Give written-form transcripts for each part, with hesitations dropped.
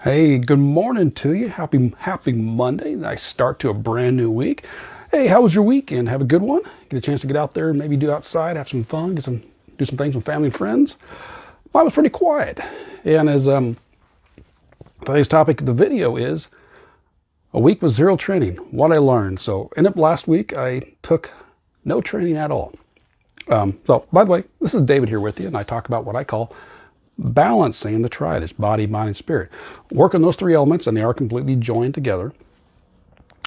Hey, good morning to you. Happy Monday. Nice start to a brand new week. Hey, how was your weekend? Have a good one. Get a chance to get out there and maybe do outside, have some fun, do some things with family and friends. Mine was pretty quiet. And as today's topic of the video is a week with zero training, what I learned. So, end up last week, I took no training at all. So, by the way, this is David here with you, and I talk about what I call balancing the triad, body, mind, and spirit. Work on those three elements, and they are completely joined together.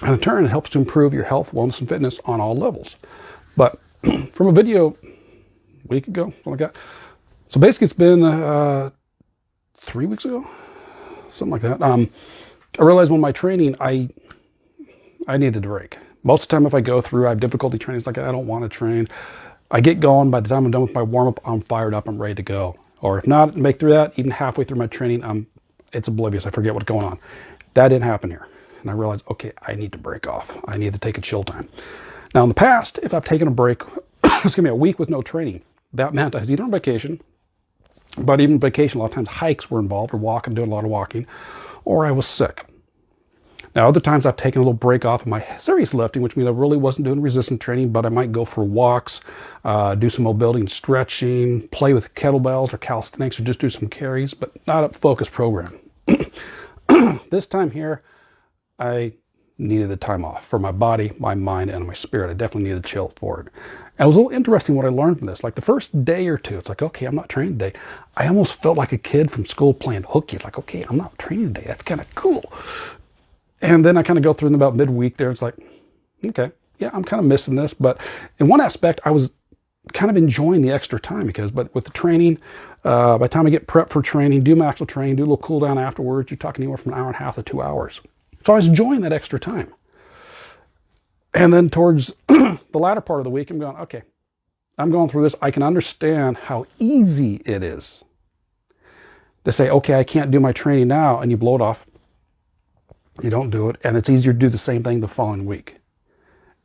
And in turn, it helps to improve your health, wellness, and fitness on all levels. But from a video a week ago, something like that. So basically, it's been 3 weeks ago, something like that. I realized when my training, I needed a break. Most of the time, if I go through, I have difficulty training. It's like I don't want to train. I get going. By the time I'm done with my warm up, I'm fired up. I'm ready to go. Or if not, make through that, even halfway through my training, it's oblivious. I forget what's going on. That didn't happen here. And I realized, okay, I need to break off. I need to take a chill time. Now, in the past, if I've taken a break, it's going to be a week with no training. That meant I was either on vacation, but even vacation, a lot of times hikes were involved, or walking, doing a lot of walking, or I was sick. Now, other times I've taken a little break off of my serious lifting, which means I really wasn't doing resistance training, but I might go for walks, do some mobility and stretching, play with kettlebells or calisthenics, or just do some carries, but not a focused program. This time here, I needed the time off for my body, my mind, and my spirit. I definitely needed to chill for it. And it was a little interesting what I learned from this. Like the first day or two, it's like, okay, I'm not training today. I almost felt like a kid from school playing hooky. It's like, okay, I'm not training today. That's kind of cool. And then I kind of go through in about midweek there. It's like, okay, yeah, I'm kind of missing this. But in one aspect, I was kind of enjoying the extra time but with the training, by the time I get prepped for training, do my actual training, do a little cool down afterwards, you're talking anywhere from an hour and a half to 2 hours. So I was enjoying that extra time. And then towards the latter part of the week, I'm going, okay, I'm going through this. I can understand how easy it is to say, okay, I can't do my training now, and you blow it off. You don't do it, and it's easier to do the same thing the following week.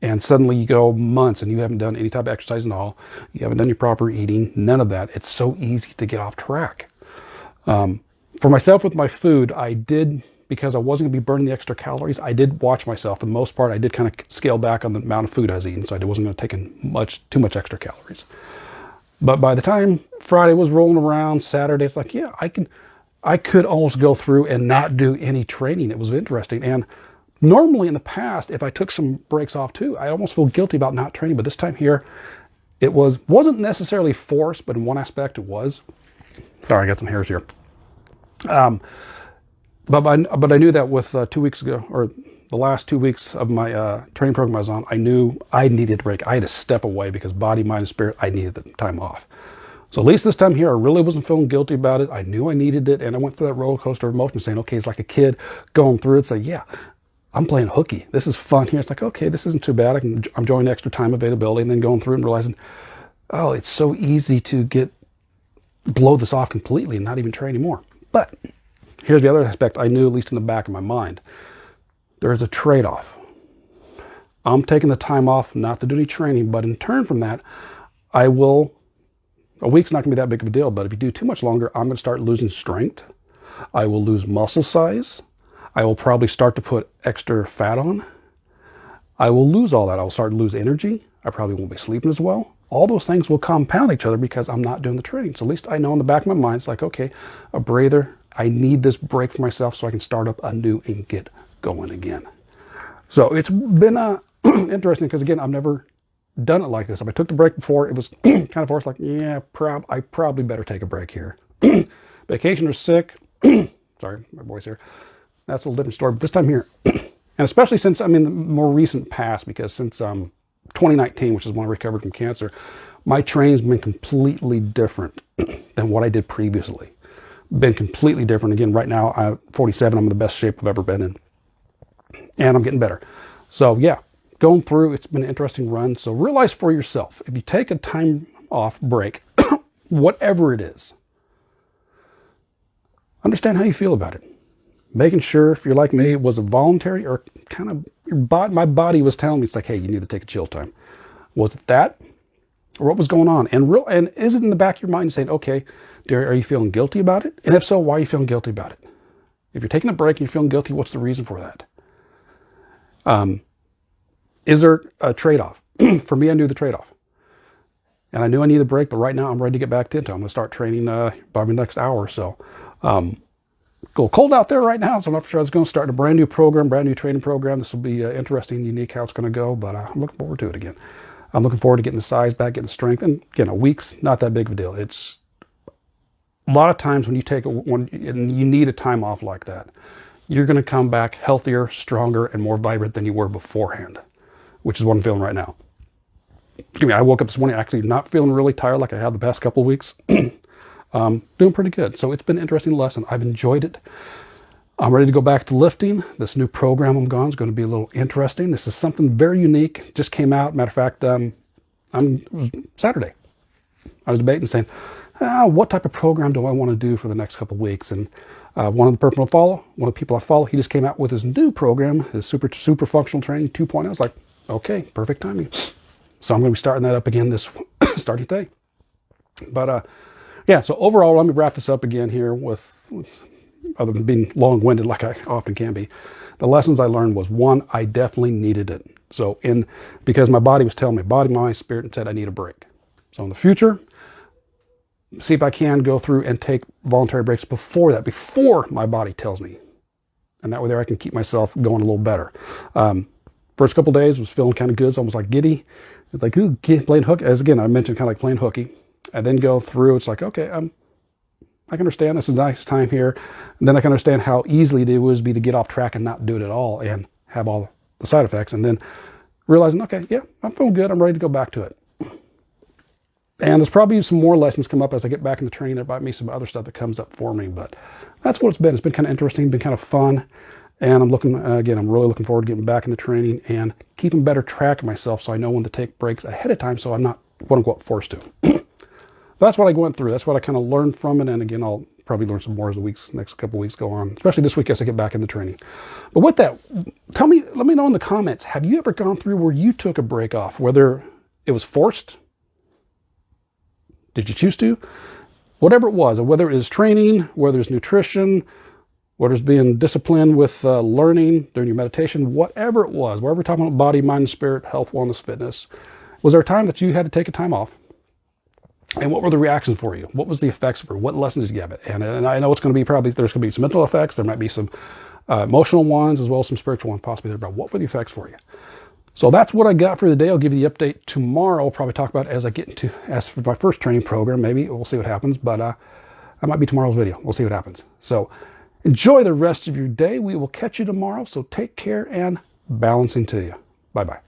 And suddenly you go months and you haven't done any type of exercise at all. You haven't done your proper eating, none of that. It's so easy to get off track. For myself with my food, I did, because I wasn't going to be burning the extra calories, I did watch myself. For the most part, I did kind of scale back on the amount of food I was eating, so I wasn't going to take in too much extra calories. But by the time Friday was rolling around, Saturday, it's like, yeah, I could almost go through and not do any training. It was interesting. And normally in the past, if I took some breaks off too, I almost feel guilty about not training. But this time here, it wasn't necessarily forced, but in one aspect it was. Sorry, I got some hairs here. But I knew that with 2 weeks ago, or the last 2 weeks of my training program I was on, I knew I needed a break. I had to step away because body, mind, and spirit, I needed the time off. So at least this time here, I really wasn't feeling guilty about it. I knew I needed it, and I went through that roller coaster of emotion saying, okay, it's like a kid going through it, saying, yeah, I'm playing hooky. This is fun here. It's like, okay, this isn't too bad. I'm enjoying extra time availability, and then going through and realizing, oh, it's so easy to blow this off completely and not even train anymore. But here's the other aspect I knew, at least in the back of my mind. There's a trade-off. I'm taking the time off not to do any training, but in turn from that, a week's not going to be that big of a deal, but if you do too much longer, I'm going to start losing strength. I will lose muscle size. I will probably start to put extra fat on. I will lose all that. I will start to lose energy. I probably won't be sleeping as well. All those things will compound each other because I'm not doing the training. So at least I know in the back of my mind, it's like, okay, a breather. I need this break for myself so I can start up anew and get going again. So it's been interesting because, again, I've never done it like this. If I took the break before, it was kind of forced, like, yeah, I probably better take a break here. Vacation or sick, sorry, my voice here. That's a little different story. But this time here, and especially since I'm in the more recent past, because since 2019, which is when I recovered from cancer, my training's been completely different than what I did previously. Been completely different. Again, right now, I'm 47. I'm in the best shape I've ever been in. And I'm getting better. So, yeah. Going through, it's been an interesting run. So realize for yourself, if you take a time off break, whatever it is, understand how you feel about it. Making sure, if you're like me, was it voluntary or kind of my body was telling me, it's like, hey, you need to take a chill time. Was it that? Or what was going on? And is it in the back of your mind saying, okay, are you feeling guilty about it? And if so, why are you feeling guilty about it? If you're taking a break and you're feeling guilty, what's the reason for that? Is there a trade-off? For me, I knew the trade-off. And I knew I needed a break, but right now I'm ready to get back into it. I'm going to start training probably the next hour or so. It's a little cold out there right now, so I'm not sure I was going to start a brand new program, brand new training program. This will be interesting, unique how it's going to go, but I'm looking forward to it again. I'm looking forward to getting the size back, getting the strength. And again, a week's not that big of a deal. It's a lot of times when you need a time off like that, you're going to come back healthier, stronger, and more vibrant than you were beforehand, which is what I'm feeling right now. I woke up this morning actually not feeling really tired like I had the past couple of weeks. Doing pretty good. So it's been an interesting lesson. I've enjoyed it. I'm ready to go back to lifting. This new program I'm going is going to be a little interesting. This is something very unique. Just came out. Matter of fact, Saturday. I was debating saying, what type of program do I want to do for the next couple of weeks? And one of the people I follow, he just came out with his new program, his super functional training 2.0. I was like, okay, perfect timing. So I'm going to be starting that up again this starting today. But yeah, so overall, let me wrap this up again here with other than being long-winded like I often can be. The lessons I learned was, one, I definitely needed it. So because my body was telling me, body, mind, spirit, and said I need a break. So in the future, see if I can go through and take voluntary breaks before my body tells me. And that way there I can keep myself going a little better. First couple days was feeling kind of good. It's almost like giddy. It's like, ooh, playing hook. As again, I mentioned, kind of like playing hooky. And then go through, it's like, okay, I can understand this is a nice time here. And then I can understand how easily it would be to get off track and not do it at all and have all the side effects. And then realizing, okay, yeah, I'm feeling good. I'm ready to go back to it. And there's probably some more lessons come up as I get back in the training. There might be some other stuff that comes up for me, but that's what it's been. It's been kind of interesting, been kind of fun. And I'm I'm really looking forward to getting back in the training and keeping better track of myself so I know when to take breaks ahead of time so I'm not, quote unquote, forced to. That's what I went through. That's what I kind of learned from it. And again, I'll probably learn some more as the next couple of weeks go on, especially this week as I get back in the training. But with that, let me know in the comments, have you ever gone through where you took a break off, whether it was forced? Did you choose to? Whatever it was, whether it is training, whether it's nutrition, whether it's being disciplined with learning during your meditation, whatever it was, wherever we're talking about body, mind, spirit, health, wellness, fitness, was there a time that you had to take a time off? And what were the reactions for you? What was the effects for you? What lessons did you get? And I know it's going to be there's going to be some mental effects. There might be some emotional ones as well as some spiritual ones possibly there. But what were the effects for you? So that's what I got for the day. I'll give you the update tomorrow. I'll probably talk about it as for my first training program. Maybe we'll see what happens. But that might be tomorrow's video. We'll see what happens. So enjoy the rest of your day. We will catch you tomorrow. So take care and balancing to you. Bye-bye.